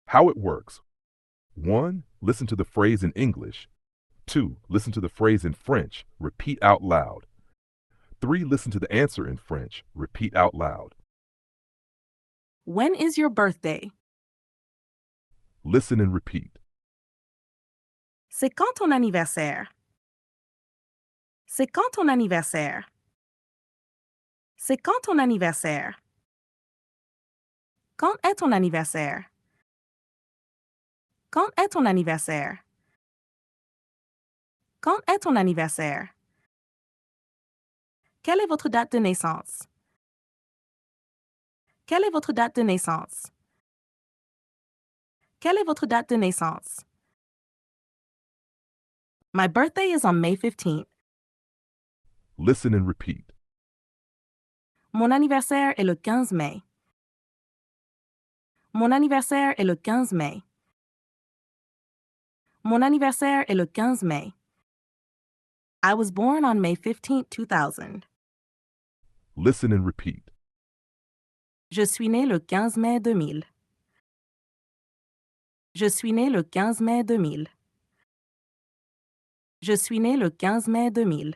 How it works. 1. Listen to the phrase in English. 2. Listen to the phrase in French. Repeat out loud. 3. Listen to the answer in French. Repeat out loud. When is your birthday? Listen and repeat. C'est quand ton anniversaire? C'est quand ton anniversaire? C'est quand ton anniversaire? Quand est ton anniversaire? Quand est ton anniversaire? Quand est ton anniversaire? Quelle est votre date de naissance? Quelle est votre date de naissance? Quelle est votre date de naissance? My birthday is on May 15th. Listen and repeat. Mon anniversaire est le 15 mai. Mon anniversaire est le 15 mai. Mon anniversaire est le 15 mai. I was born on May 15th, 2000. Listen and repeat. Je suis né le 15 mai 2000. Je suis né le 15 mai 2000. Je suis né le 15 mai 2000.